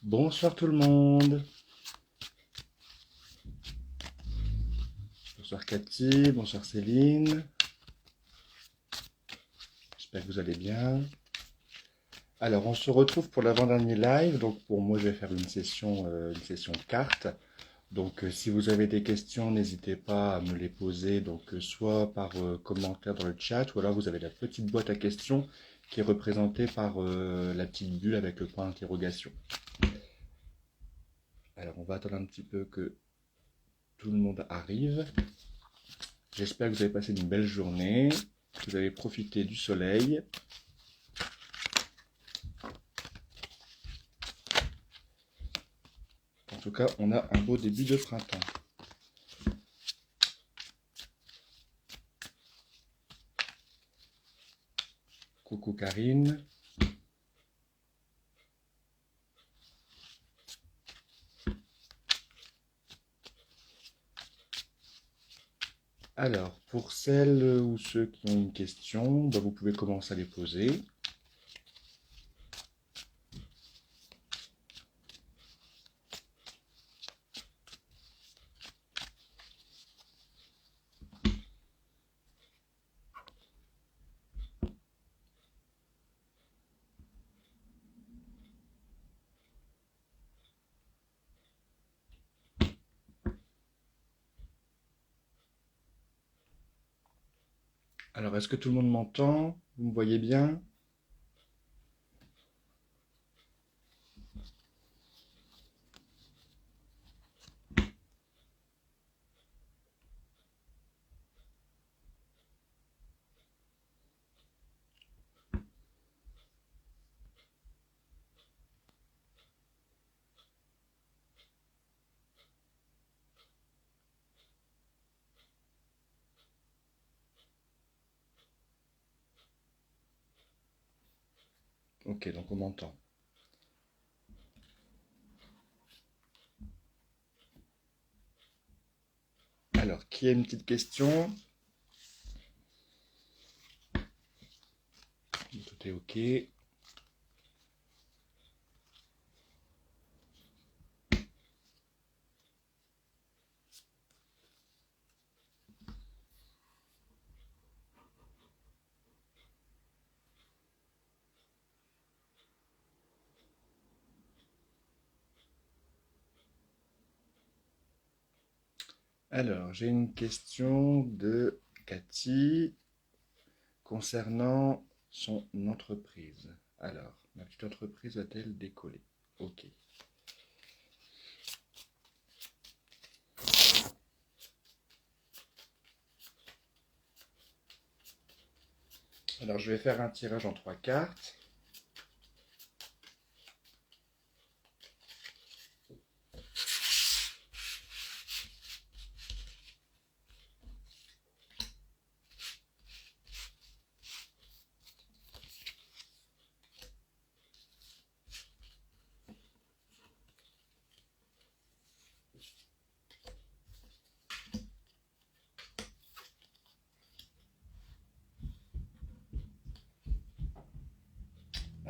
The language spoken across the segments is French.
Bonsoir tout le monde. Bonsoir Cathy, bonsoir Céline. J'espère que vous allez bien. Alors, on se retrouve pour l'avant-dernier live. Donc, pour moi, je vais faire une session cartes. Donc, si vous avez des questions, n'hésitez pas à me les poser. Donc, soit par commentaire dans le chat, ou alors vous avez la petite boîte à questions qui est représentée par la petite bulle avec le point d'interrogation. Alors, on va attendre un petit peu que tout le monde arrive. J'espère que vous avez passé une belle journée, que vous avez profité du soleil. En tout cas, on a un beau début de printemps. Coucou Karine. Alors, pour celles ou ceux qui ont une question, vous pouvez commencer à les poser. Alors, est-ce que tout le monde m'entend? Vous me voyez bien? Ok, donc on m'entend. Alors, qui a une petite question? Tout est ok. Alors, j'ai une question de Cathy concernant son entreprise. Alors, ma petite entreprise va-t-elle décoller? Ok. Alors, je vais faire un tirage en 3 cartes.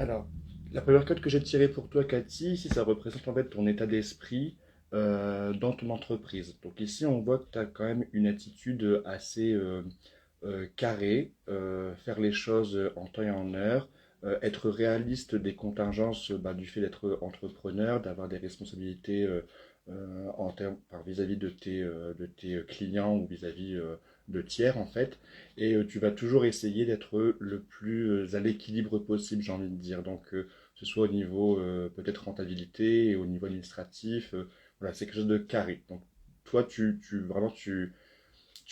Alors, la première carte que j'ai tirée pour toi, Cathy, ici, ça représente en fait ton état d'esprit dans ton entreprise. Donc ici, on voit que tu as quand même une attitude assez carrée, faire les choses en temps et en heure, être réaliste des contingences du fait d'être entrepreneur, d'avoir des responsabilités vis-à-vis de tes clients ou vis-à-vis de tiers en fait. Et tu vas toujours essayer d'être le plus à l'équilibre possible, j'ai envie de dire. Donc, que ce soit au niveau peut-être rentabilité et au niveau administratif, voilà, c'est quelque chose de carré. Donc, toi, vraiment, tu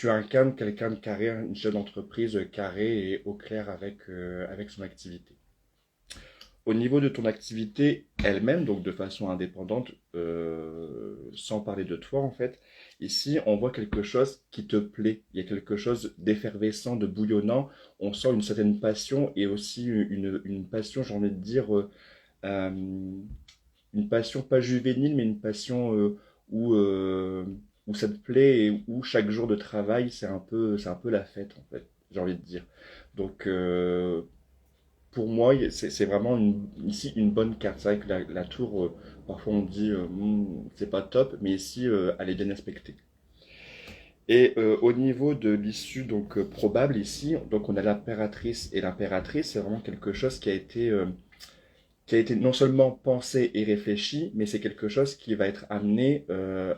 incarnes quelqu'un de carré, une chef d'entreprise carré et au clair avec son activité. Au niveau de ton activité elle-même, donc de façon indépendante, sans parler de toi en fait, ici on voit quelque chose qui te plaît. Il y a quelque chose d'effervescent, de bouillonnant. On sent une certaine passion et aussi une passion, j'ai envie de dire, euh, une passion pas juvénile, mais une passion où, euh, où ça te plaît et où chaque jour de travail c'est un peu la fête en fait, j'ai envie de dire. Donc pour moi, c'est vraiment ici une bonne carte. C'est vrai que la tour, parfois on dit c'est pas top, mais ici elle est bien aspectée. Et au niveau de l'issue donc probable ici, donc on a l'impératrice et l'impératrice, c'est vraiment quelque chose qui a été non seulement pensé et réfléchi, mais c'est quelque chose qui va être amené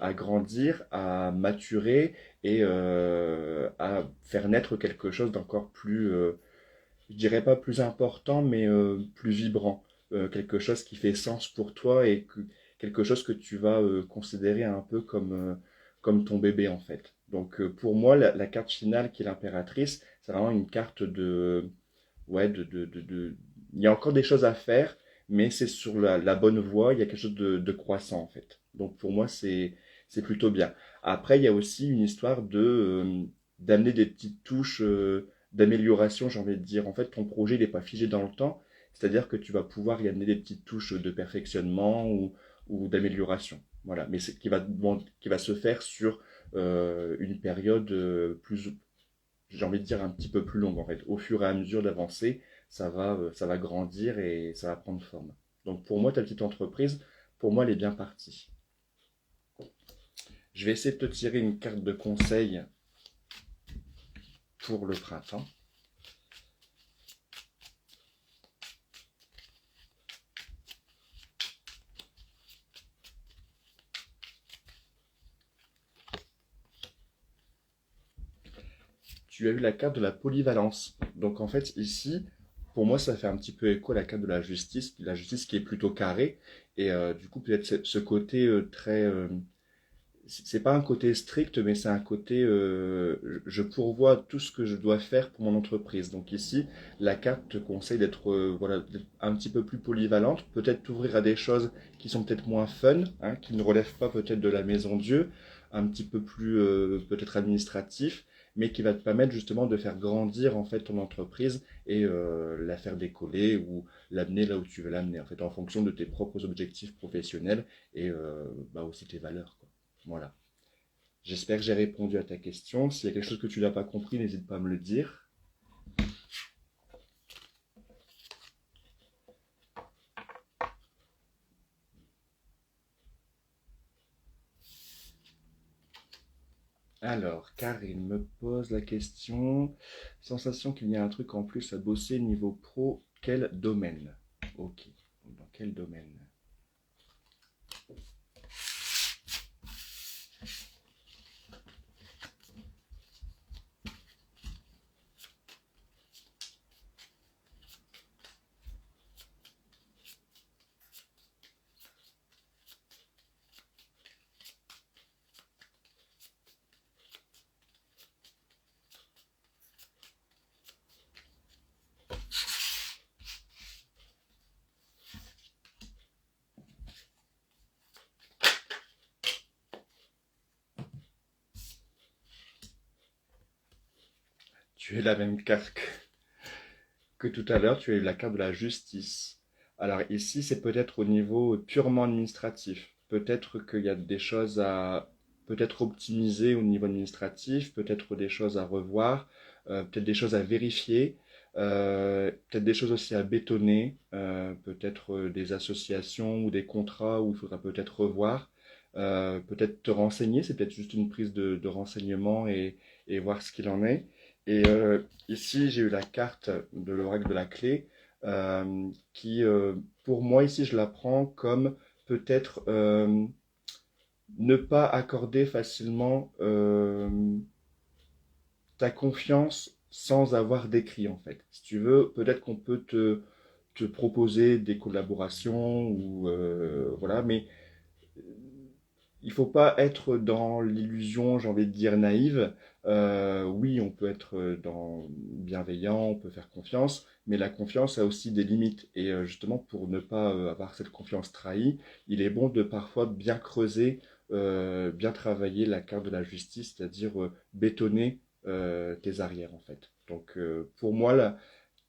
à grandir, à maturer et à faire naître quelque chose d'encore plus, je dirais pas plus important, mais plus vibrant. Quelque chose qui fait sens pour toi et quelque chose que tu vas considérer un peu comme ton bébé en fait. Donc pour moi, la carte finale qui est l'impératrice, c'est vraiment une carte de, ouais, il y a encore des choses à faire, mais c'est sur la bonne voie, il y a quelque chose de croissant en fait. Donc pour moi, c'est plutôt bien. Après, il y a aussi une histoire d'amener des petites touches d'amélioration, j'ai envie de dire. En fait, ton projet n'est pas figé dans le temps, c'est-à-dire que tu vas pouvoir y amener des petites touches de perfectionnement ou d'amélioration. Voilà, mais c'est bon, qui va se faire sur une période plus, j'ai envie de dire un petit peu plus longue en fait. Au fur et à mesure d'avancer, ça va grandir et ça va prendre forme. Donc pour moi, ta petite entreprise, pour moi, elle est bien partie. Je vais essayer de te tirer une carte de conseil pour le printemps. Tu as eu la carte de la polyvalence. Donc en fait, ici, pour moi, ça fait un petit peu écho à la carte de la justice qui est plutôt carrée. Et du coup, peut-être ce côté très c'est pas un côté strict, mais c'est un côté je pourvois tout ce que je dois faire pour mon entreprise. Donc ici, la carte te conseille d'être voilà, d'être un petit peu plus polyvalente, peut-être t'ouvrir à des choses qui sont peut-être moins fun, hein, qui ne relèvent pas peut-être de la maison Dieu, un petit peu plus peut-être administratif, mais qui va te permettre justement de faire grandir en fait ton entreprise et la faire décoller ou l'amener là où tu veux l'amener en fait en fonction de tes propres objectifs professionnels et bah aussi tes valeurs quoi. Voilà. J'espère que j'ai répondu à ta question. S'il y a quelque chose que tu n'as pas compris, n'hésite pas à me le dire. Alors, Karine me pose la question. Sensation qu'il y a un truc en plus à bosser niveau pro, quel domaine? Ok. Dans quel domaine? Tu es la même carte que tout à l'heure. Tu as eu la carte de la justice. Alors ici, c'est peut-être au niveau purement administratif. Peut-être qu'il y a des choses à peut-être optimiser au niveau administratif, peut-être des choses à revoir, peut-être des choses à vérifier, peut-être des choses aussi à bétonner, peut-être des associations ou des contrats où il faudra peut-être revoir, peut-être te renseigner, c'est peut-être juste une prise de renseignement et voir ce qu'il en est. Et ici, j'ai eu la carte de l'oracle de la clé qui, pour moi, ici, je la prends comme peut-être ne pas accorder facilement ta confiance sans avoir d'écrit, en fait. Si tu veux, peut-être qu'on peut te proposer des collaborations ou voilà, mais il faut pas être dans l'illusion, j'ai envie de dire naïve. Oui, on peut être dans bienveillant, on peut faire confiance, mais la confiance a aussi des limites. Et justement, pour ne pas avoir cette confiance trahie, il est bon de parfois bien creuser, bien travailler la carte de la justice, c'est-à-dire bétonner tes arrières en fait. Donc pour moi,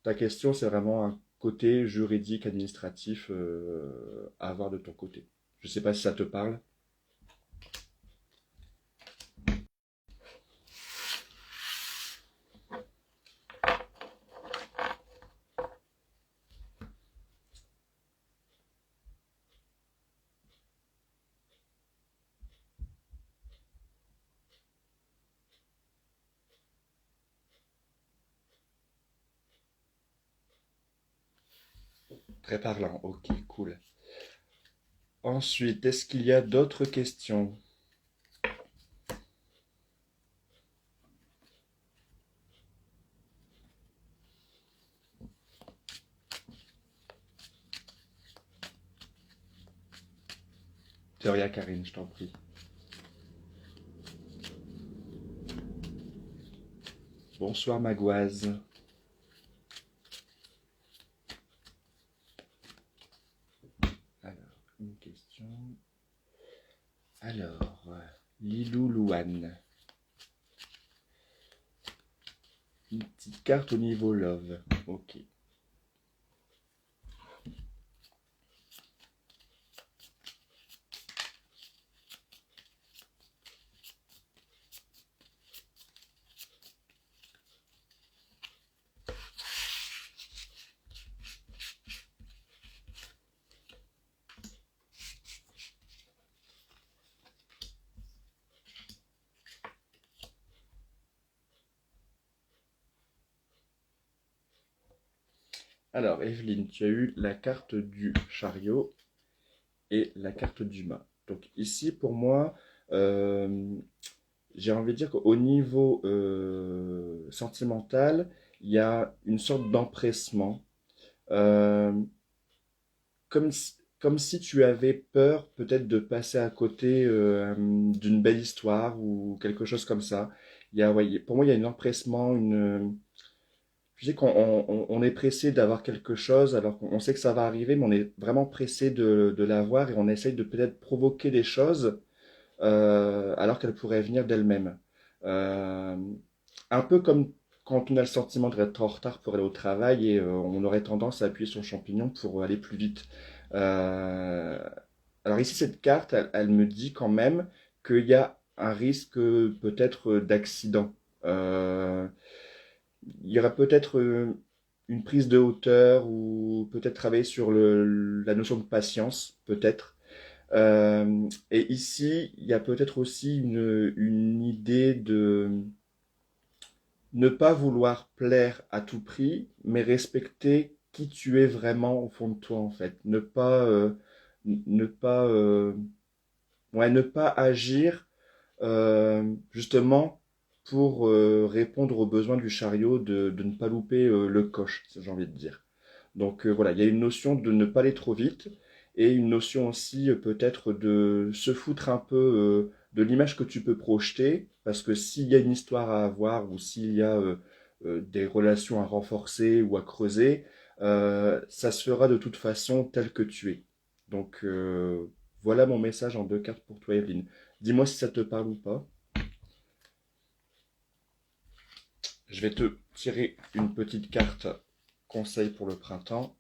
ta question, c'est vraiment un côté juridique, administratif à avoir de ton côté. Je ne sais pas si ça te parle. Très parlant, ok, cool. Ensuite, est-ce qu'il y a d'autres questions? De rien, Karine, je t'en prie. Bonsoir, Magoise. Alors, une question. Alors, Lilou Louane. Une petite carte au niveau love. Ok. Alors, Evelyne, tu as eu la carte du chariot et la carte du mât. Donc ici, pour moi, euh, j'ai envie de dire qu'au niveau sentimental, il y a une sorte d'empressement. Euh, comme si tu avais peur peut-être de passer à côté d'une belle histoire ou quelque chose comme ça. Ouais, pour moi, il y a un empressement, je sais qu'on est pressé d'avoir quelque chose, alors qu'on sait que ça va arriver, mais on est vraiment pressé de l'avoir et on essaye de peut-être provoquer des choses alors qu'elles pourraient venir d'elles-mêmes. Euh, un peu comme quand on a le sentiment d'être en retard pour aller au travail et on aurait tendance à appuyer sur le champignon pour aller plus vite. Euh, alors ici, cette carte, elle me dit quand même qu'il y a un risque peut-être d'accident. Euh, il y aura peut-être une prise de hauteur ou peut-être travailler sur la notion de patience, peut-être. Et ici, il y a peut-être aussi une idée de ne pas vouloir plaire à tout prix, mais respecter qui tu es vraiment au fond de toi, en fait. Ne pas, ouais, ne pas agir justement pour répondre aux besoins du chariot de ne pas louper le coche, si j'ai envie de dire. Donc voilà, il y a une notion de ne pas aller trop vite et une notion aussi peut-être de se foutre un peu de l'image que tu peux projeter, parce que s'il y a une histoire à avoir ou s'il y a des relations à renforcer ou à creuser, ça se fera de toute façon tel que tu es. Donc voilà mon message en deux cartes pour toi, Evelyne. Dis-moi si ça te parle ou pas. Je vais te tirer une petite carte conseil pour le printemps.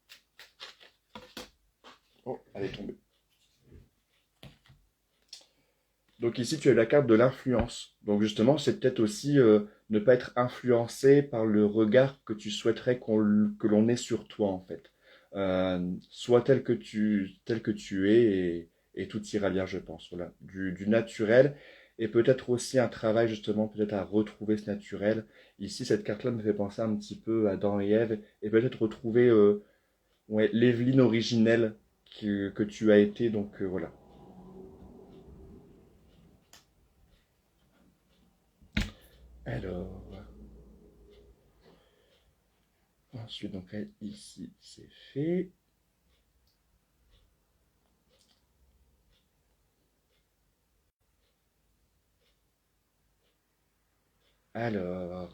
Oh, elle est tombée. Donc ici, tu as la carte de l'influence. Donc justement, c'est peut-être aussi ne pas être influencé par le regard que tu souhaiterais que l'on ait sur toi, en fait. Sois tel que tu es et tout ira bien, je pense. Voilà. Du naturel et peut-être aussi un travail justement, peut-être à retrouver ce naturel. Ici, cette carte-là me fait penser un petit peu à Adam et Ève et peut-être retrouver ouais, l'Evelyne originelle que tu as été. Donc voilà. Alors, ensuite, donc là, ici, c'est fait. Alors,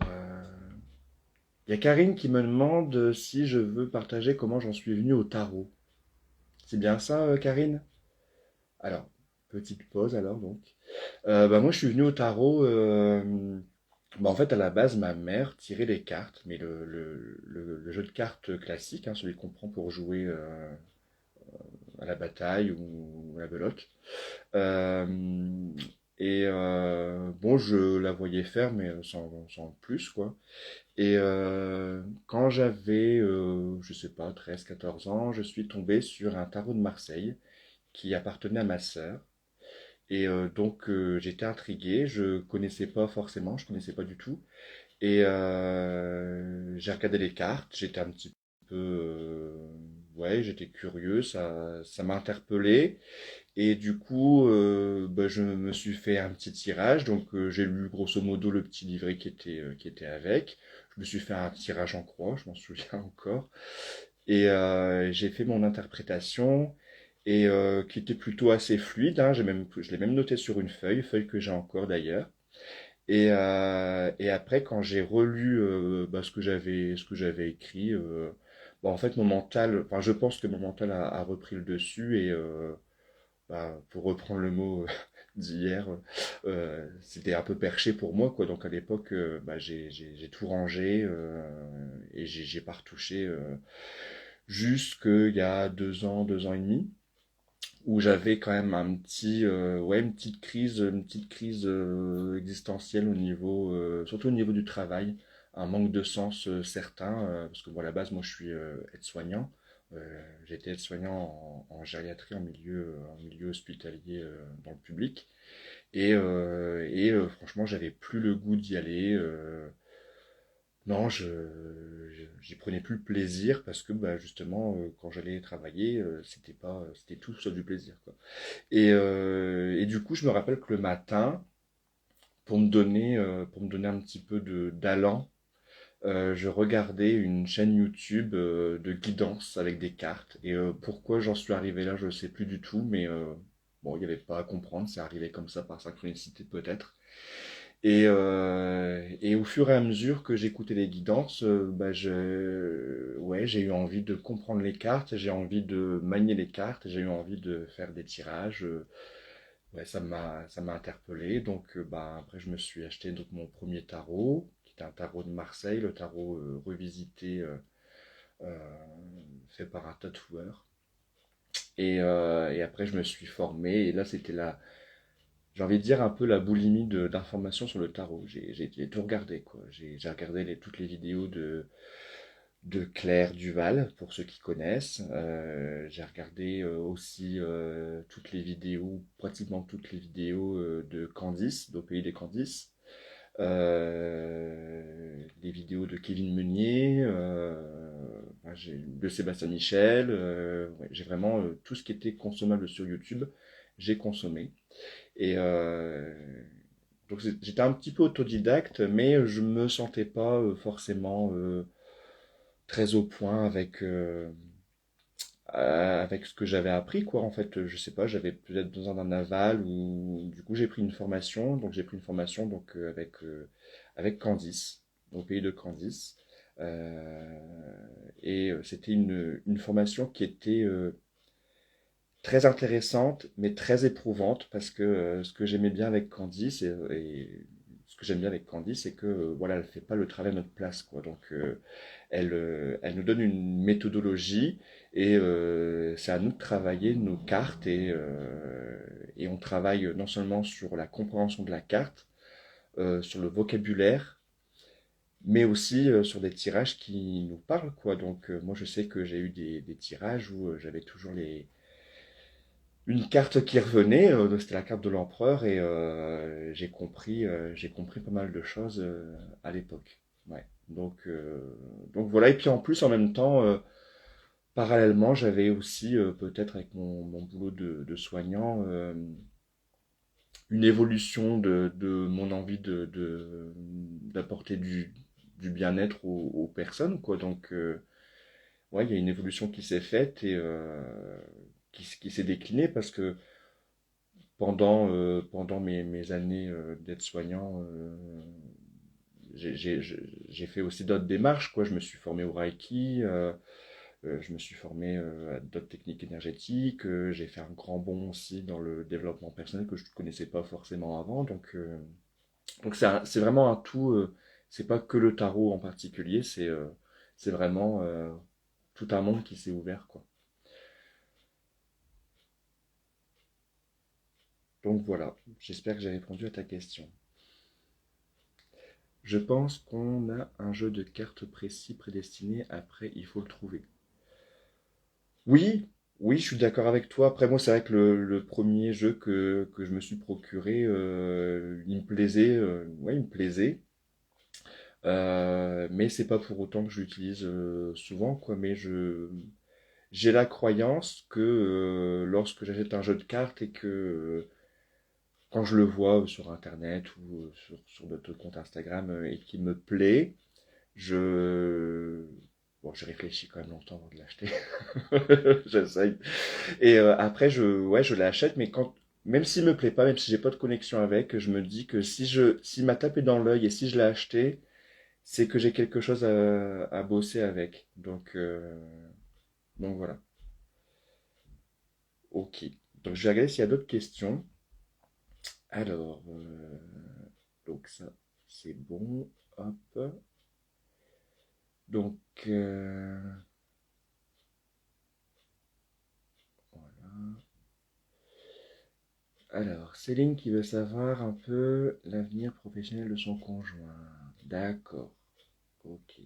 il y a Karine qui me demande si je veux partager comment j'en suis venu au tarot. C'est bien ça, Karine? Alors, petite pause alors donc. Bah, moi, je suis venu au tarot. Bah, en fait, à la base, ma mère tirait les cartes, mais le jeu de cartes classique, hein, celui qu'on prend pour jouer à la bataille ou à la belote. Euh, bon, je la voyais faire, mais sans plus, quoi. Et quand j'avais, je sais pas, 13 14 ans, je suis tombé sur un tarot de Marseille qui appartenait à ma sœur. Et donc j'étais intrigué, je connaissais pas forcément, je connaissais pas du tout. Et j'ai regardé les cartes, j'étais un petit peu ouais, j'étais curieux, ça m'a interpellé. Et du coup, bah, je me suis fait un petit tirage. Donc, j'ai lu grosso modo le petit livret qui était avec. Je me suis fait un tirage en croix, je m'en souviens encore. Et j'ai fait mon interprétation et qui était plutôt assez fluide, hein. Je l'ai même noté sur une feuille que j'ai encore d'ailleurs. Et après, quand j'ai relu bah, ce que j'avais écrit, bah, en fait, mon mental, enfin, je pense que mon mental a repris le dessus et bah, pour reprendre le mot d'hier, c'était un peu perché pour moi, quoi. Donc à l'époque, bah, j'ai tout rangé et j'ai pas retouché jusqu'il y a 2 ans et demi où j'avais quand même ouais, une petite crise existentielle au niveau, surtout au niveau du travail, un manque de sens certain, parce que bon, à la base, moi, je suis aide-soignant. J'ai été aide-soignant en gériatrie, en milieu hospitalier dans le public. Franchement, j'avais plus le goût d'y aller. Non, j'y prenais plus le plaisir parce que bah, justement, quand j'allais travailler, c'était tout sauf du plaisir, quoi. Et du coup, je me rappelle que le matin, pour me donner un petit peu d'allant, je regardais une chaîne YouTube de guidance avec des cartes. Et pourquoi j'en suis arrivé là, je ne sais plus du tout, mais bon, il n'y avait pas à comprendre, c'est arrivé comme ça par synchronicité peut-être. Et au fur et à mesure que j'écoutais les guidances, bah ouais, j'ai eu envie de comprendre les cartes, j'ai envie de manier les cartes, j'ai eu envie de faire des tirages. Ouais, ça m'a interpellé. Donc, bah, après, je me suis acheté donc, mon premier tarot, qui était un tarot de Marseille, le tarot revisité, euh, fait par un tatoueur. Et après, je me suis formé. Et là, j'ai envie de dire un peu la boulimie d'informations sur le tarot. J'ai tout regardé, quoi. J'ai regardé toutes les vidéos de Claire Duval, pour ceux qui connaissent. J'ai regardé aussi toutes les vidéos, pratiquement toutes les vidéos de Candice, d'Au Pays des Candices. Les vidéos de Kevin Meunier, de Sébastien Michel. Ouais, j'ai vraiment tout ce qui était consommable sur YouTube, j'ai consommé. Et donc j'étais un petit peu autodidacte, mais je me sentais pas forcément très au point avec ce que j'avais appris, quoi. En fait, je sais pas, j'avais peut-être besoin d'un aval ou du coup j'ai pris une formation. Donc j'ai pris une formation donc avec Candice, au pays de Candice. Euh, C'était une formation qui était très intéressante, mais très éprouvante parce que ce que j'aimais bien avec Candice et ce que j'aime bien avec Candice, c'est que voilà, elle fait pas le travail à notre place, quoi. Donc elle nous donne une méthodologie et c'est à nous de travailler nos cartes et on travaille non seulement sur la compréhension de la carte, sur le vocabulaire, mais aussi sur des tirages qui nous parlent, quoi. Donc moi je sais que j'ai eu des tirages où j'avais toujours une carte qui revenait, c'était la carte de l'empereur et j'ai compris pas mal de choses à l'époque. Ouais. Donc voilà, et puis en plus en même temps, parallèlement, j'avais aussi peut-être avec mon boulot de soignant, une évolution de mon envie d'apporter du bien-être aux personnes, quoi. Donc ouais, il y a une évolution qui s'est faite et qui s'est déclinée parce que pendant mes années d'aide-soignant, j'ai fait aussi d'autres démarches, quoi. Je me suis formé au Reiki, je me suis formé à d'autres techniques énergétiques, j'ai fait un grand bond aussi dans le développement personnel que je ne connaissais pas forcément avant. Donc c'est vraiment un tout, c'est pas que le tarot en particulier, c'est vraiment tout un monde qui s'est ouvert, quoi. Donc voilà, j'espère que j'ai répondu à ta question. Je pense qu'on a un jeu de cartes précis, prédestiné. Après, il faut le trouver. Oui, oui, je suis d'accord avec toi. Après, moi, c'est vrai que le premier jeu que je me suis procuré, il me plaisait. Ouais, il me plaisait. Mais c'est pas pour autant que je l'utilise souvent, quoi. Mais j'ai la croyance que lorsque j'achète un jeu de cartes et que quand je le vois sur Internet ou sur d'autres comptes Instagram et qu'il me plaît, je... Bon, je réfléchis quand même longtemps avant de l'acheter. J'essaye. Et après, ouais, je l'achète, mais même s'il me plaît pas, même si j'ai pas de connexion avec, je me dis que s'il m'a tapé dans l'œil et si je l'ai acheté, c'est que j'ai quelque chose à bosser avec. Donc voilà. Ok. Donc je vais regarder s'il y a d'autres questions. Alors, donc ça, c'est bon. Hop. Donc, voilà. Alors, Céline qui veut savoir un peu l'avenir professionnel de son conjoint. D'accord. Ok.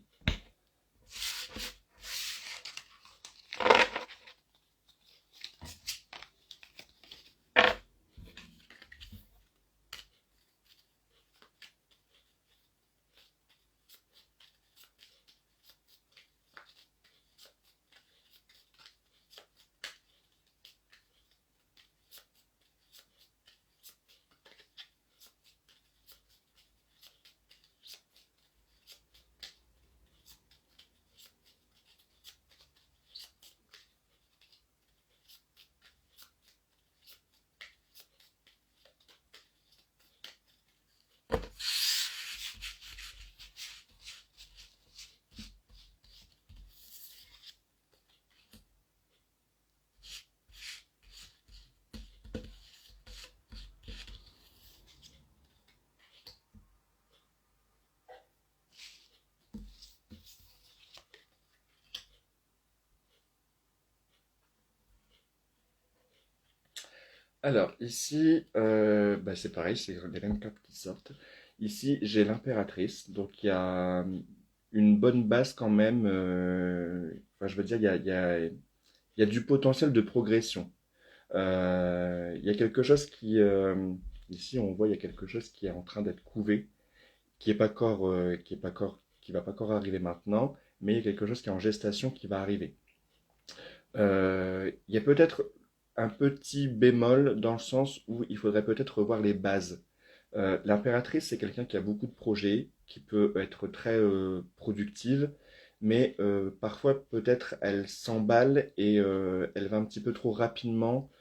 Alors, ici, bah, c'est pareil, c'est les mêmes cartes qui sortent. Ici, j'ai l'impératrice, donc il y a une bonne base quand même. Enfin, je veux dire, il y a du potentiel de progression. Il y a quelque chose ici, on voit, il y a quelque chose qui est en train d'être couvé, qui va pas encore arriver maintenant, mais il y a quelque chose qui est en gestation qui va arriver. Il y a peut-être un petit bémol dans le sens où il faudrait peut-être revoir les bases. L'impératrice, c'est quelqu'un qui a beaucoup de projets, qui peut être très productive, mais parfois peut-être elle s'emballe et elle va un petit peu trop rapidement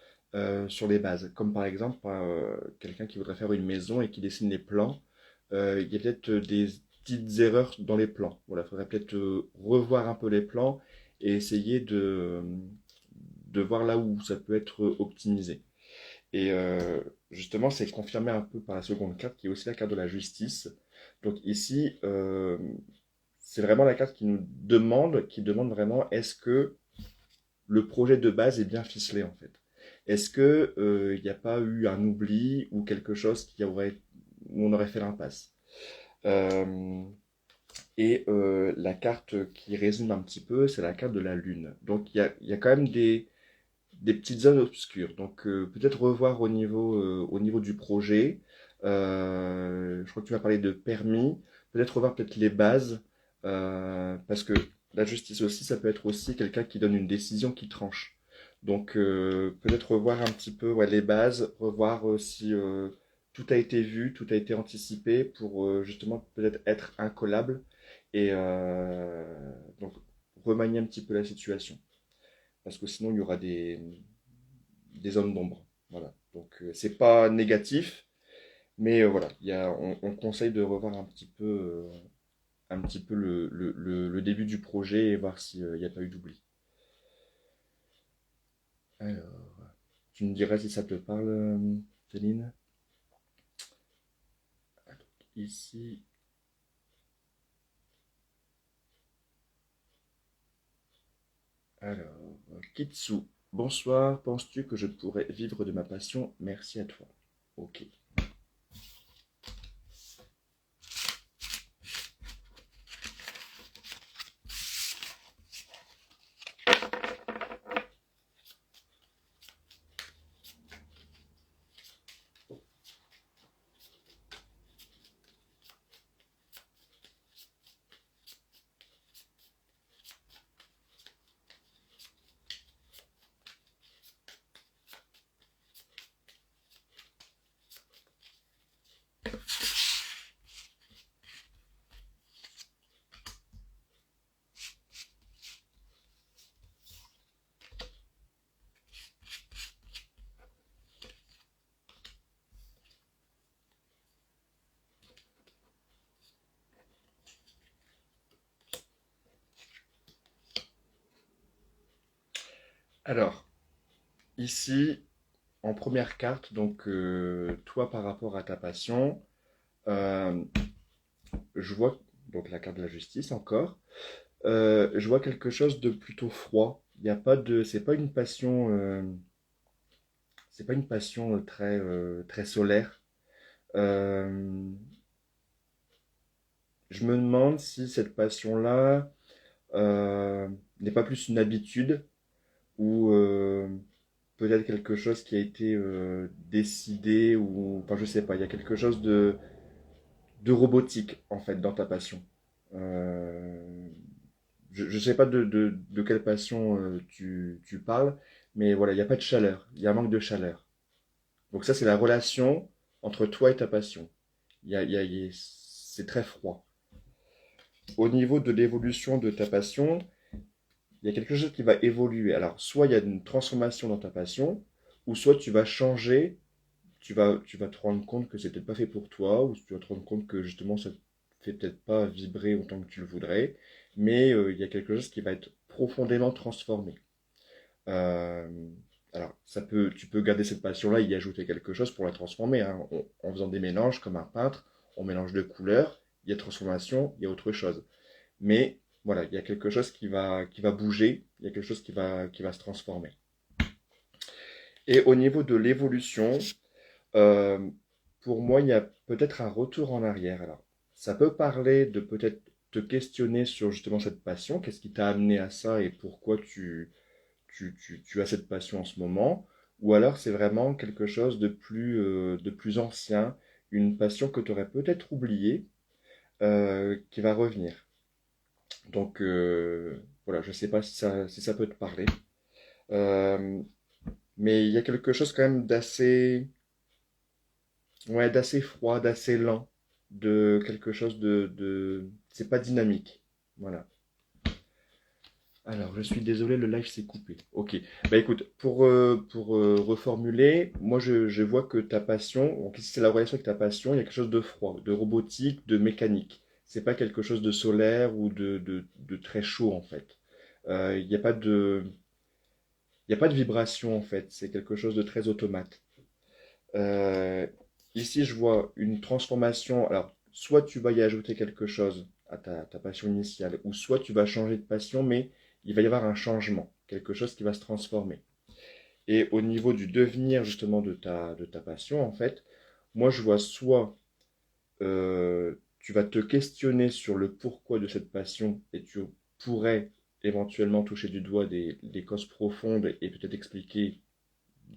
sur les bases. Comme par exemple quelqu'un qui voudrait faire une maison et qui dessine les plans. Il y a peut-être des petites erreurs dans les plans. Voilà, il faudrait peut-être revoir un peu les plans et essayer de voir là où ça peut être optimisé. Et justement, c'est confirmé un peu par la seconde carte, qui est aussi la carte de la justice. Donc ici, c'est vraiment la carte qui demande vraiment est-ce que le projet de base est bien ficelé en fait. Est-ce que il n'y a pas eu un oubli ou quelque chose où on aurait fait l'impasse. Euh, et la carte qui résume un petit peu, c'est la carte de la lune. Donc il y a quand même des petites zones obscures. Donc peut-être revoir au niveau du projet. Je crois que tu m'as parlé de permis. Peut-être revoir peut-être les bases. Parce que la justice aussi, ça peut être aussi quelqu'un qui donne une décision qui tranche. Donc peut-être revoir un petit peu ouais, les bases, revoir si tout a été vu, tout a été anticipé pour justement peut-être être incollable et donc remanier un petit peu la situation parce que sinon il y aura des zones d'ombre. Voilà. Donc c'est pas négatif, mais voilà, on conseille de revoir un petit peu le début du projet et voir s'il n'y a pas eu d'oubli. Alors, tu me diras si ça te parle, Céline. Ici, alors, Kitsu. Bonsoir, penses-tu que je pourrais vivre de ma passion? Merci à toi. Ok. Alors, ici, en première carte, donc toi par rapport à ta passion, euh, je vois, donc la carte de la justice encore, je vois quelque chose de plutôt froid. Il n'y a pas de, c'est pas une passion très solaire. Euh, je me demande si cette passion-là euh, n'est pas plus une habitude ou peut-être quelque chose qui a été décidé ou, enfin je sais pas, il y a quelque chose de robotique en fait dans ta passion. Euh, je ne sais pas de quelle passion tu parles, mais voilà, il n'y a pas de chaleur, il y a un manque de chaleur. Donc ça, c'est la relation entre toi et ta passion. C'est très froid. Au niveau de l'évolution de ta passion, il y a quelque chose qui va évoluer. Alors, soit il y a une transformation dans ta passion, ou soit tu vas changer, tu vas te rendre compte que c'est peut-être pas fait pour toi, ou tu vas te rendre compte que justement ça te fait peut-être pas vibrer autant que tu le voudrais, mais il y a quelque chose qui va être profondément transformé. Euh, alors, tu peux garder cette passion-là et y ajouter quelque chose pour la transformer, hein, en faisant des mélanges comme un peintre, on mélange de couleurs, il y a transformation, il y a autre chose. Mais voilà, il y a quelque chose qui va bouger, il y a quelque chose qui va se transformer. Et au niveau de l'évolution, euh, pour moi, il y a peut-être un retour en arrière. Alors, ça peut parler de peut-être te questionner sur justement cette passion, qu'est-ce qui t'a amené à ça et pourquoi tu as cette passion en ce moment, ou alors c'est vraiment quelque chose de plus ancien, une passion que tu aurais peut-être oubliée, qui va revenir. Donc voilà, je ne sais pas si ça peut te parler. Euh, mais il y a quelque chose quand même d'assez froid, d'assez lent, de quelque chose c'est pas dynamique. Voilà. Alors, je suis désolé, le live s'est coupé. Ok. Bah écoute, pour reformuler, moi je vois que ta passion, donc si c'est la relation avec ta passion, il y a quelque chose de froid, de robotique, de mécanique. C'est pas quelque chose de solaire ou de très chaud en fait. Il n'y a pas il y a pas de vibration en fait. C'est quelque chose de très automate. Euh, Ici, je vois une transformation. Alors, soit tu vas y ajouter quelque chose à ta passion initiale, ou soit tu vas changer de passion, mais il va y avoir un changement, quelque chose qui va se transformer. Et au niveau du devenir justement de ta passion, en fait, moi je vois soit tu vas te questionner sur le pourquoi de cette passion et tu pourrais éventuellement toucher du doigt des causes profondes et peut-être expliquer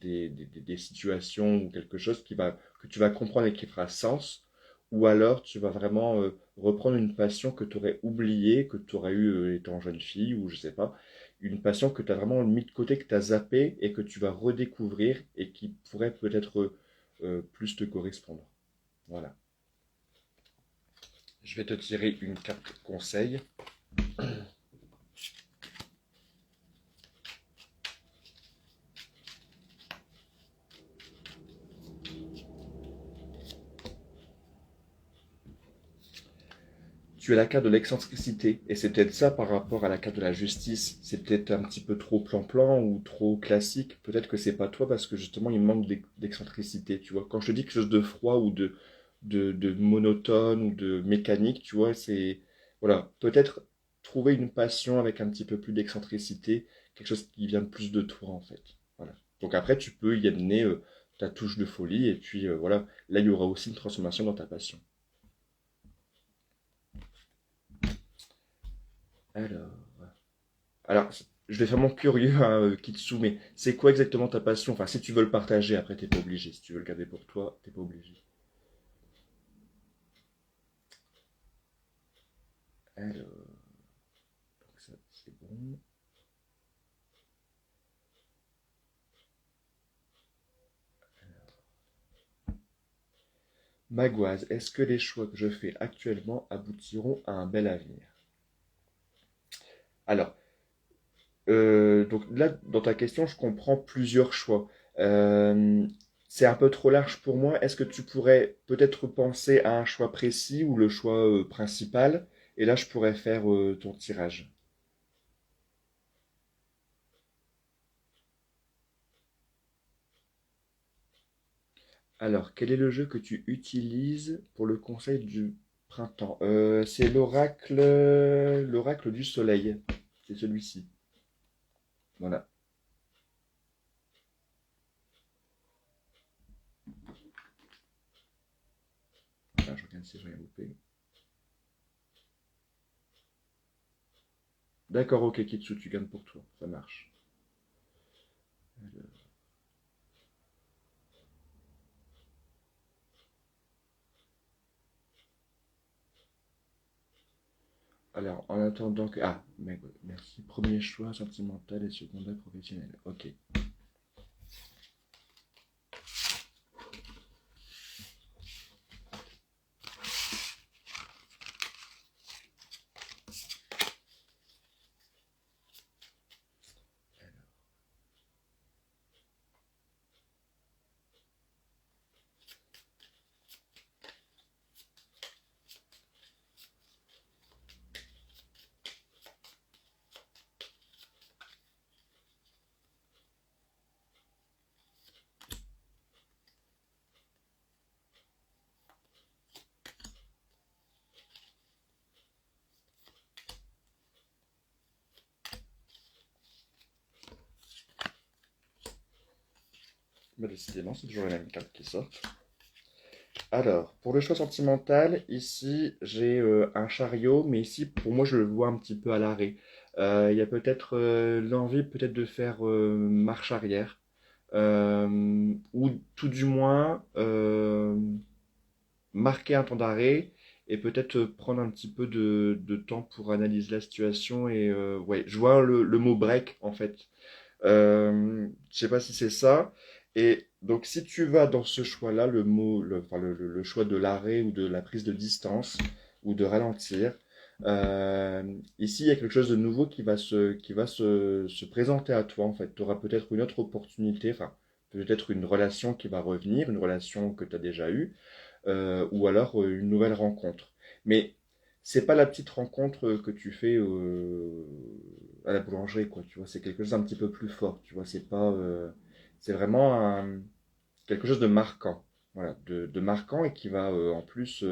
des situations ou quelque chose que tu vas comprendre et qui fera sens, ou alors tu vas vraiment reprendre une passion que tu aurais oubliée, que tu aurais eue étant jeune fille, ou je sais pas, une passion que tu as vraiment mis de côté, que tu as zappé et que tu vas redécouvrir et qui pourrait peut-être plus te correspondre. Voilà. Je vais te tirer une carte conseil. Tu as la carte de l'excentricité, et c'est peut-être ça par rapport à la carte de la justice. C'est peut-être un petit peu trop plan-plan ou trop classique. Peut-être que c'est pas toi parce que justement il manque d'excentricité, tu vois. Quand je te dis quelque chose de froid ou de monotone ou de mécanique, tu vois, c'est. Voilà, peut-être trouver une passion avec un petit peu plus d'excentricité, quelque chose qui vient plus de toi en fait. Voilà. Donc après, tu peux y amener ta touche de folie, et puis voilà, là il y aura aussi une transformation dans ta passion. Alors. Alors, je vais faire mon curieux à Kitsune. C'est quoi exactement ta passion? Enfin, si tu veux le partager, après, t'es pas obligé. Si tu veux le garder pour toi, t'es pas obligé. Alors, donc ça, c'est bon. Magoise, est-ce que les choix que je fais actuellement aboutiront à un bel avenir? Alors, donc là, dans ta question, je comprends plusieurs choix. Euh, c'est un peu trop large pour moi. Est-ce que tu pourrais peut-être penser à un choix précis ou le choix principal? Et là, je pourrais faire ton tirage. Alors, quel est le jeu que tu utilises pour le conseil du printemps? C'est l'oracle du soleil. C'est celui-ci. Voilà. Ah, je regarde si j'ai rien loupé. D'accord, ok, Kitsu, tu gagnes pour toi. Ça marche. Alors, en attendant que... Ah, merci. Premier choix, sentimental et secondaire professionnel. Ok. Bah, décidément, c'est toujours les mêmes cartes qui sortent. Alors, pour le choix sentimental, ici, j'ai un chariot, mais ici, pour moi, je le vois un petit peu à l'arrêt. Il y a peut-être l'envie peut-être de faire marche arrière, ou tout du moins marquer un temps d'arrêt et peut-être prendre un petit peu de temps pour analyser la situation et ouais, je vois le mot break en fait. Je sais pas si c'est ça. Et donc, si tu vas dans ce choix-là, enfin, le choix de l'arrêt ou de la prise de distance ou de ralentir, euh, ici, il y a quelque chose de nouveau qui va se présenter à toi. En fait, tu auras peut-être une autre opportunité, enfin, peut-être une relation qui va revenir, une relation que tu as déjà eue, ou alors une nouvelle rencontre. Mais c'est pas la petite rencontre que tu fais à la boulangerie, quoi. Tu vois, c'est quelque chose d'un petit peu plus fort. Tu vois, c'est pas, c'est vraiment quelque chose de marquant. Voilà, de marquant et qui va en plus,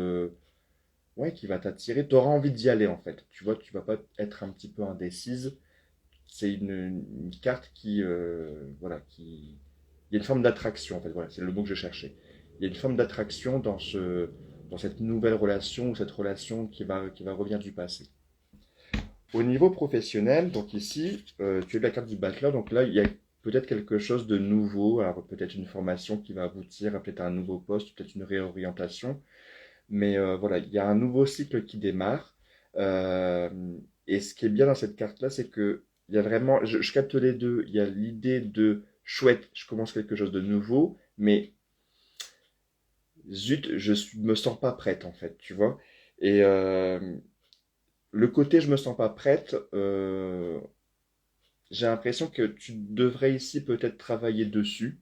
ouais, qui va t'attirer. Tu auras envie d'y aller en fait. Tu vois, tu vas pas être un petit peu indécise. C'est une carte qui, voilà, qui, il y a une forme d'attraction en fait. Voilà, c'est le mot que je cherchais. Il y a une forme d'attraction dans cette nouvelle relation ou cette relation qui va revenir du passé. Au niveau professionnel, donc ici, tu as la carte du bachelor, donc là, il y a peut-être quelque chose de nouveau, alors peut-être une formation qui va aboutir à peut-être un nouveau poste, peut-être une réorientation, mais voilà, il y a un nouveau cycle qui démarre. Euh, et ce qui est bien dans cette carte-là, c'est que il y a vraiment, je capte les deux. Il y a l'idée de chouette, je commence quelque chose de nouveau, mais zut, me sens pas prête en fait, tu vois. Et le côté je me sens pas prête, j'ai l'impression que tu devrais ici peut-être travailler dessus.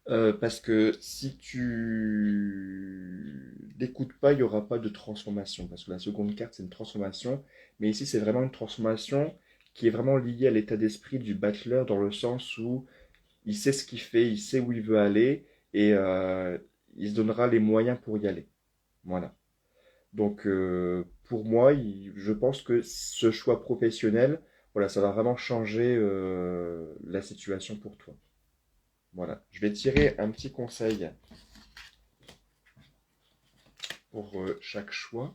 Parce que si tu n'écoutes pas, il n'y aura pas de transformation. Parce que la seconde carte, c'est une transformation. Mais ici, c'est vraiment une transformation qui est vraiment liée à l'état d'esprit du battleur dans le sens où il sait ce qu'il fait, il sait où il veut aller et il se donnera les moyens pour y aller. Voilà. Donc, pour moi, je pense que ce choix professionnel, voilà, ça va vraiment changer la situation pour toi. Voilà. Je vais tirer un petit conseil pour chaque choix.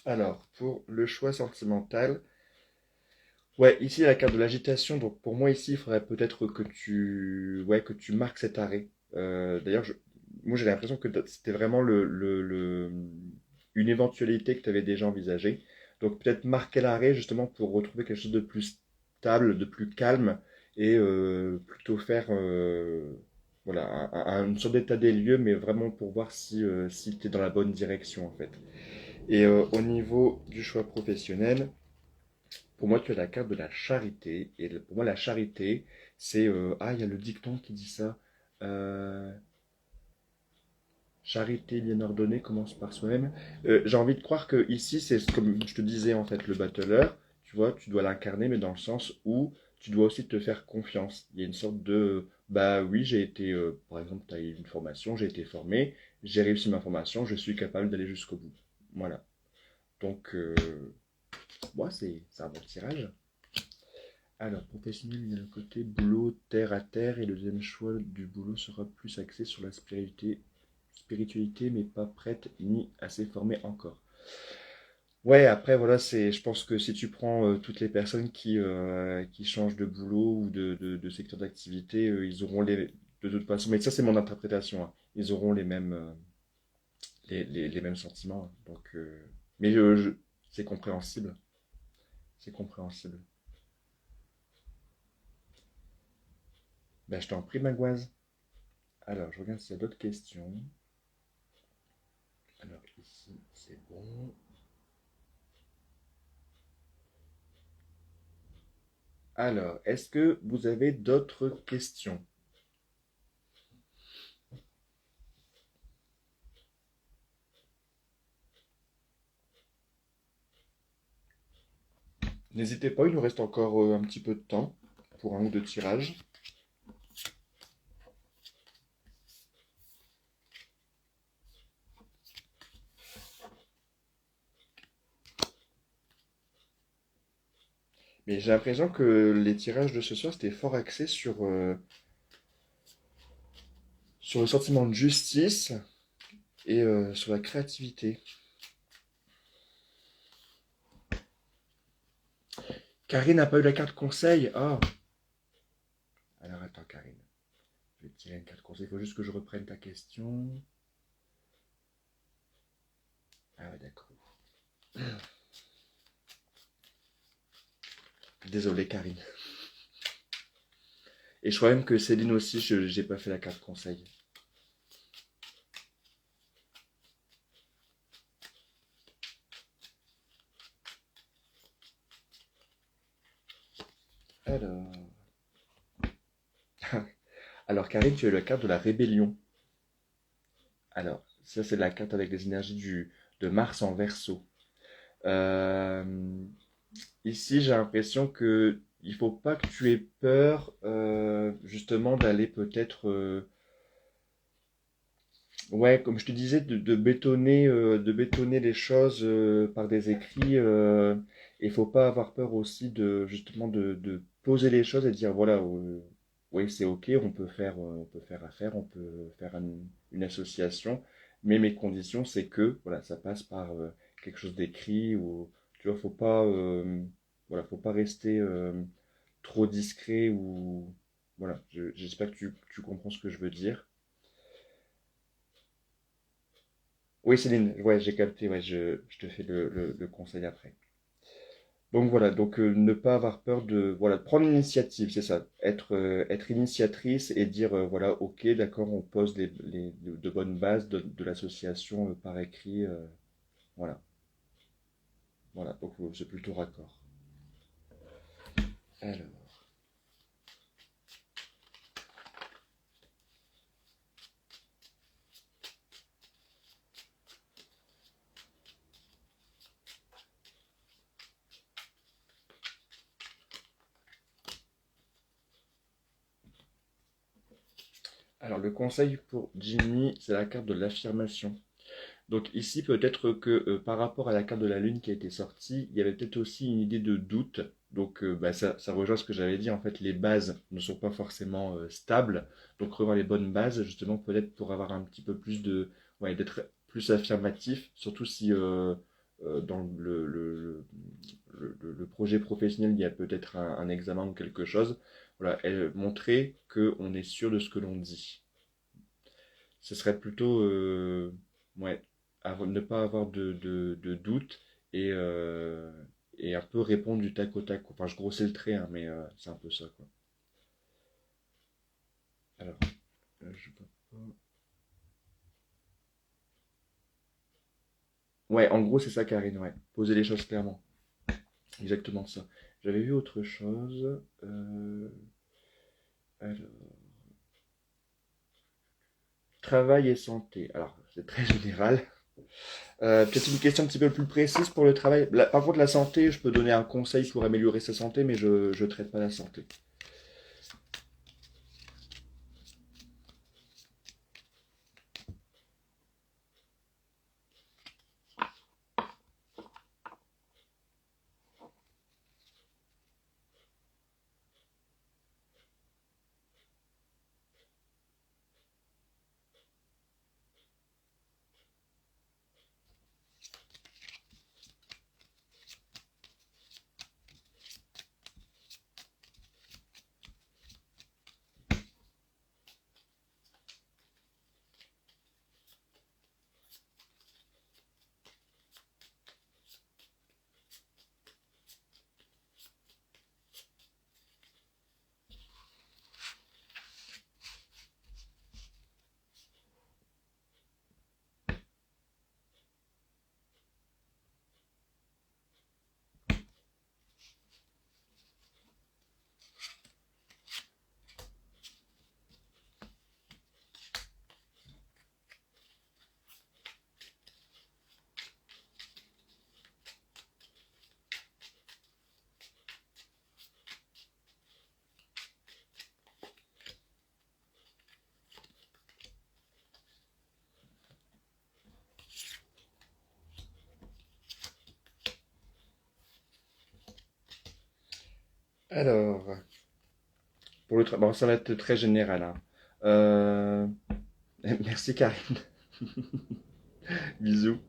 Alors, pour le choix sentimental, ouais, ici la carte de l'agitation, donc pour moi ici, il faudrait peut-être que tu marques cet arrêt. D'ailleurs, moi j'ai l'impression que c'était vraiment une éventualité que tu avais déjà envisagée. Donc peut-être marquer l'arrêt justement pour retrouver quelque chose de plus stable, de plus calme et plutôt faire voilà, une sorte d'état des lieux, mais vraiment pour voir si tu es dans la bonne direction en fait. Et au niveau du choix professionnel, pour moi, tu as la carte de la charité. Et pour moi, la charité, c'est... ah, il y a le dicton qui dit ça. Euh, Charité bien ordonnée commence par soi-même. J'ai envie de croire que ici, c'est comme je te disais, en fait, le battleur, tu vois, tu dois l'incarner, mais dans le sens où tu dois aussi te faire confiance. Il y a une sorte de... Bah oui, j'ai été... par exemple, tu as eu une formation, j'ai été formé, j'ai réussi ma formation, je suis capable d'aller jusqu'au bout. Voilà. Donc, moi, c'est un bon tirage. Alors, professionnel, il y a le côté boulot terre à terre, et le deuxième choix du boulot sera plus axé sur la spiritualité, mais pas prête ni assez formée encore. Ouais, après, voilà, je pense que si tu prends toutes les personnes qui changent de boulot ou de secteur d'activité, ils auront de toute façon, mais ça, c'est mon interprétation, hein, ils auront les mêmes, les mêmes sentiments, hein. Donc, mais c'est compréhensible, c'est compréhensible. Ben, je t'en prie, Magouise. Alors, je regarde s'il y a d'autres questions. Alors, ici, c'est bon. Alors, est-ce que vous avez d'autres questions? N'hésitez pas, il nous reste encore un petit peu de temps pour un ou deux tirages. Mais j'ai l'impression que les tirages de ce soir, c'était fort axé sur le sentiment de justice et sur la créativité. Karine n'a pas eu la carte conseil. Ah, alors attends, Karine. Je vais tirer une carte conseil. Il faut juste que je reprenne ta question. Ah ouais, d'accord. Désolé, Karine. Et je crois même que Céline aussi, je j'ai pas fait la carte conseil. Alors. Alors, Karine, tu as eu la carte de la rébellion. Alors, ça, c'est la carte avec les énergies de Mars en Verseau. Euh, Ici, j'ai l'impression que il faut pas que tu aies peur, justement, d'aller peut-être, ouais, comme je te disais, de bétonner les choses par des écrits. Il faut pas avoir peur aussi de, justement, de poser les choses et de dire, voilà, oui, c'est ok, on peut faire affaire, on peut faire une association, mais mes conditions, c'est que, voilà, ça passe par quelque chose d'écrit ou, tu vois, voilà, faut pas rester trop discret ou, voilà, j'espère que tu comprends ce que je veux dire. Oui, Céline, ouais, j'ai capté, ouais, je te fais le conseil après. Donc voilà, donc ne pas avoir peur de, voilà, de prendre l'initiative, c'est ça, être initiatrice et dire, voilà, ok, d'accord, on pose de bonnes bases de l'association par écrit, voilà, voilà, donc c'est plutôt raccord. Alors, alors le conseil pour Jimmy, c'est la carte de l'affirmation. Donc ici, peut-être que par rapport à la carte de la Lune qui a été sortie, il y avait peut-être aussi une idée de doute. Donc bah, ça rejoint ce que j'avais dit. En fait, les bases ne sont pas forcément stables. Donc revoir les bonnes bases, justement, peut-être pour avoir un petit peu plus de... Ouais, d'être plus affirmatif, surtout si dans le projet professionnel, il y a peut-être un examen ou quelque chose. Voilà, et montrer qu'on est sûr de ce que l'on dit. Ce serait plutôt ouais, ne pas avoir de doute et un peu répondre du tac au tac. Enfin, je grossais le trait, hein, mais c'est un peu ça, quoi. Alors, je peux pas. Ouais, en gros, c'est ça, Karine, ouais. Poser les choses clairement. Exactement ça. J'avais vu autre chose. Alors, travail et santé. Alors, c'est très général. Peut-être une question un petit peu plus précise pour le travail. Par contre, la santé, je peux donner un conseil pour améliorer sa santé, mais je ne traite pas la santé. Alors, pour le travail, bon, ça va être très général, hein. Euh, Merci Karine. Bisous.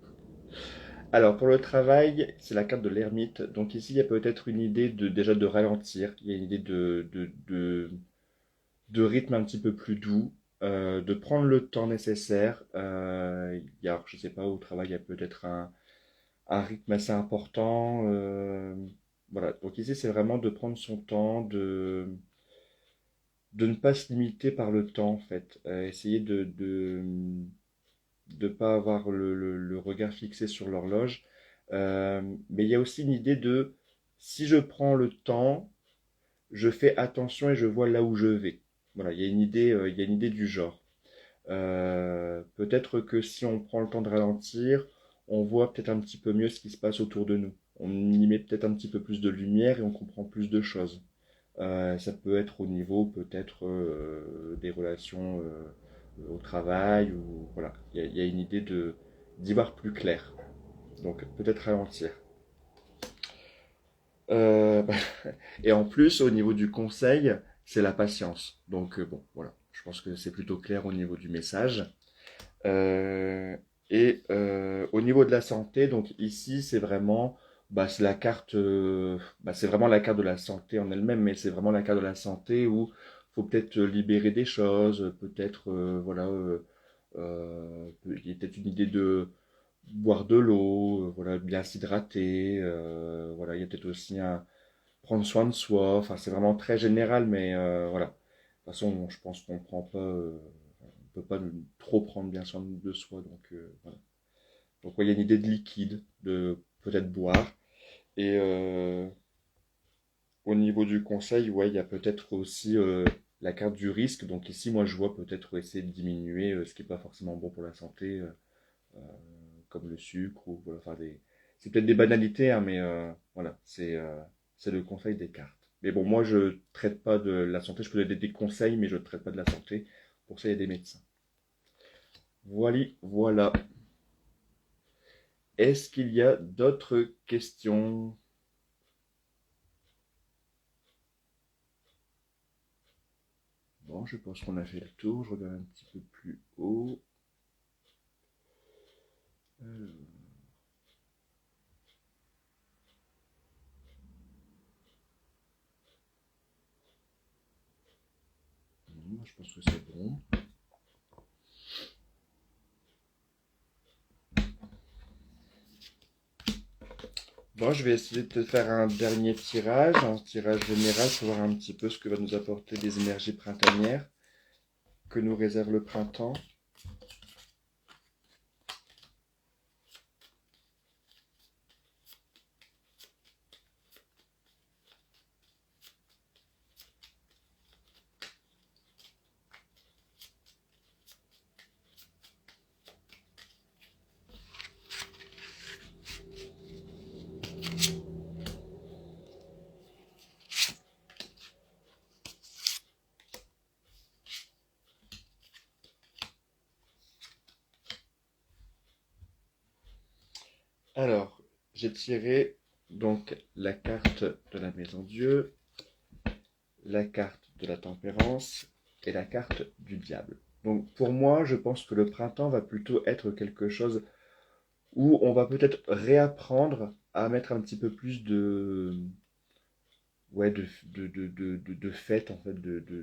Alors, pour le travail, c'est la carte de l'ermite. Donc ici, il y a peut-être une idée déjà de ralentir. Il y a une idée de rythme un petit peu plus doux, de prendre le temps nécessaire. Je sais pas, au travail, il y a peut-être un rythme assez important. Voilà. Donc ici, c'est vraiment de prendre son temps, de ne pas se limiter par le temps, en fait. Essayer de pas avoir le regard fixé sur l'horloge. Mais il y a aussi une idée de si je prends le temps, je fais attention et je vois là où je vais. Voilà, il y a une idée du genre. Peut-être que si on prend le temps de ralentir, on voit peut-être un petit peu mieux ce qui se passe autour de nous. On y met peut-être un petit peu plus de lumière et on comprend plus de choses. Ça peut être au niveau peut-être des relations au travail ou voilà. Il y a une idée de d'y voir plus clair. Donc peut-être ralentir. Euh, et en plus, au niveau du conseil, c'est la patience. Donc bon, voilà. Je pense que c'est plutôt clair au niveau du message. Euh, Au niveau de la santé, donc ici, c'est vraiment, c'est la carte, c'est vraiment la carte de la santé en elle-même, mais c'est vraiment la carte de la santé où faut peut-être libérer des choses, peut-être, voilà, il y a peut-être une idée de boire de l'eau, voilà, bien s'hydrater, voilà, il y a peut-être aussi un prendre soin de soi. Enfin, c'est vraiment très général, mais voilà. De toute façon, je pense qu'on prend pas, on peut pas trop prendre bien soin de soi, donc voilà. Donc, ouais, il y a une idée de liquide, de peut-être boire. Et au niveau du conseil, ouais, il y a peut-être aussi la carte du risque. Donc ici, moi, je vois peut-être essayer de diminuer ce qui est pas forcément bon pour la santé, euh, comme le sucre ou voilà, enfin c'est peut-être des banalités, hein, mais voilà, c'est le conseil des cartes. Mais bon, moi, je traite pas de la santé. Je peux donner des conseils, mais je ne traite pas de la santé. Pour ça, il y a des médecins. Voilà, voilà. Est-ce qu'il y a d'autres questions? Bon, je pense qu'on a fait le tour. Je regarde un petit peu plus haut. Euh, Moi, je pense que c'est bon. Bon, je vais essayer de te faire un dernier tirage, un tirage général pour voir un petit peu ce que va nous apporter les énergies printanières que nous réserve le printemps. Alors, j'ai tiré donc la carte de la maison Dieu, la carte de la tempérance et la carte du diable. Donc pour moi, je pense que le printemps va plutôt être quelque chose où on va peut-être réapprendre à mettre un petit peu plus de, ouais, de fête, en fait,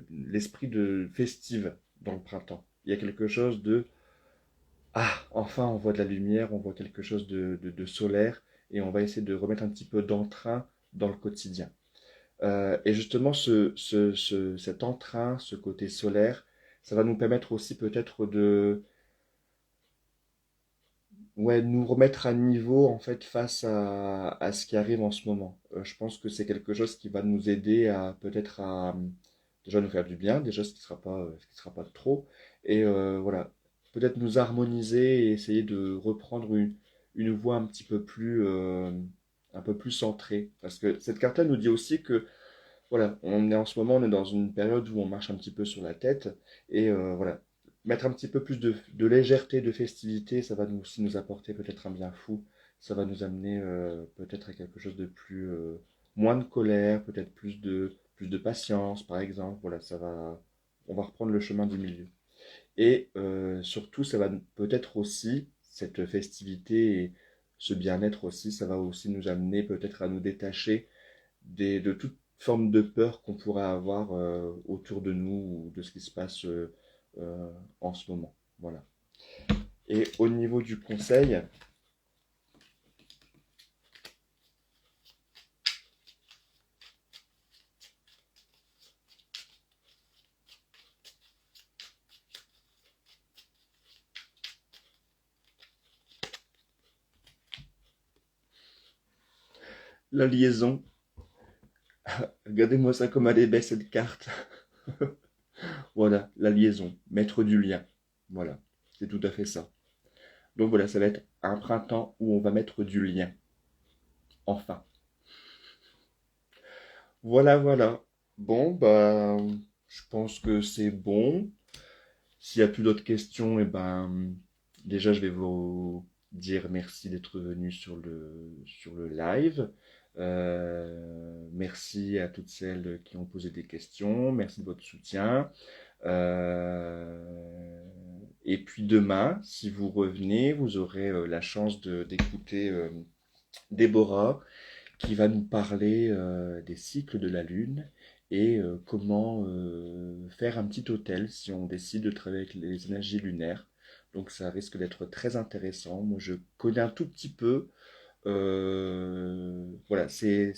l'esprit de festive dans le printemps. Il y a quelque chose de, ah, enfin on voit de la lumière, on voit quelque chose de solaire, et on va essayer de remettre un petit peu d'entrain dans le quotidien. Et justement, cet entrain, ce côté solaire, ça va nous permettre aussi peut-être de, ouais, nous remettre à niveau en fait face à ce qui arrive en ce moment. Je pense que c'est quelque chose qui va nous aider à peut-être à déjà nous faire du bien, déjà ce qui sera pas trop, et voilà, peut-être nous harmoniser et essayer de reprendre une voie un peu plus centrée. Parce que cette carte-là nous dit aussi que voilà, on est en ce moment, on est dans une période où on marche un petit peu sur la tête et voilà, mettre un petit peu plus de légèreté, de festivité, ça va nous, aussi nous apporter peut-être un bien fou. Ça va nous amener peut-être à quelque chose de plus, moins de colère, peut-être plus de patience, par exemple. Voilà, on va reprendre le chemin du milieu. Et surtout, ça va peut-être aussi cette festivité et ce bien-être aussi, ça va aussi nous amener peut-être à nous détacher de toute forme de peur qu'on pourrait avoir autour de nous ou de ce qui se passe en ce moment. Voilà. Et au niveau du conseil, la liaison, regardez-moi ça comme elle est belle cette carte. Voilà, la liaison, maître du lien. Voilà, c'est tout à fait ça. Donc voilà, ça va être un printemps où on va mettre du lien. Enfin. Voilà, voilà. Bon, bah, je pense que c'est bon. S'il n'y a plus d'autres questions, eh ben, déjà, je vais vous dire merci d'être venu sur le live. Merci à toutes celles qui ont posé des questions. Merci de votre soutien. Et puis demain, si vous revenez, vous aurez la chance d'écouter Déborah qui va nous parler des cycles de la Lune et comment faire un petit hôtel si on décide de travailler avec les énergies lunaires. Donc ça risque d'être très intéressant. Moi je connais un tout petit peu. Voilà, c'est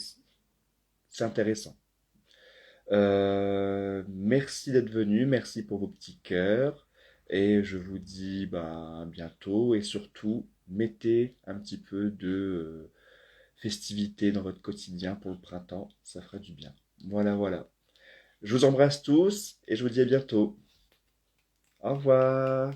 intéressant. Merci d'être venu, merci pour vos petits cœurs. Et je vous dis bah, à bientôt. Et surtout, mettez un petit peu de festivité dans votre quotidien pour le printemps. Ça fera du bien. Voilà, voilà. Je vous embrasse tous et je vous dis à bientôt. Au revoir.